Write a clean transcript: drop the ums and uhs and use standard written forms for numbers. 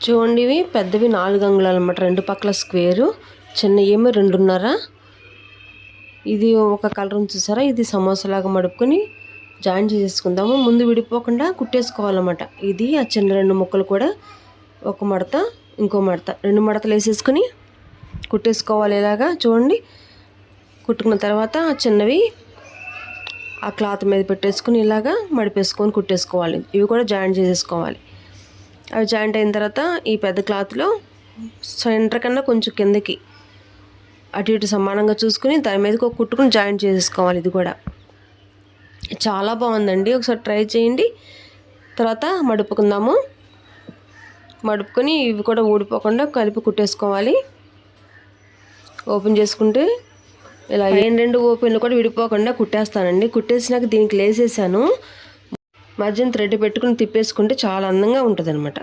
చూడండి, ఇవి పెద్దవి 4 అంగుళాలు అన్నమాట. 2 పక్కల స్క్వేరు, చిన్నవి ఏమో 2.5. ఇది ఒక కలర్ చూసారా, ఇది సమోసాలాగా మడుపుకొని జాయిన్ చేసేసుకుందాము. ముందు విడిపోకుండా కుట్టేసుకోవాలన్నమాట. ఇది ఆ చిన్న 2 ముక్కలు కూడా ఒక మడత, ఇంకో మడత, 2 మడతలు వేసేసుకుని కుట్టేసుకోవాలి. ఇలాగా చూడండి. కుట్టుకున్న తర్వాత ఆ చిన్నవి ఆ క్లాత్ మీద పెట్టేసుకుని ఇలాగా మడిపేసుకొని కుట్టేసుకోవాలి. ఇవి కూడా జాయింట్ చేసేసుకోవాలి. అవి జాయింట్ అయిన తర్వాత ఈ పెద్ద క్లాత్లో సెంటర్ కన్నా కొంచెం కిందకి అటు ఇటు సమానంగా చూసుకుని దాని మీదకి కుట్టుకుని జాయింట్ చేసేసుకోవాలి. ఇది కూడా చాలా బాగుందండి, ఒకసారి ట్రై చేయండి. తర్వాత మడుపుకుందాము. మడుపుకొని ఇవి కూడా ఊడిపోకుండా కలిపి కుట్టేసుకోవాలి. ఓపెన్ చేసుకుంటే ఇలా 2 ఓపెన్లు కూడా విడిపోకుండా కుట్టేస్తానండి. కుట్టేసినాక దీనికి లేసేసాను. మధ్యన థ్రెడ్ పెట్టుకుని తిప్పేసుకుంటే చాలా అందంగా ఉంటుంది అన్నమాట.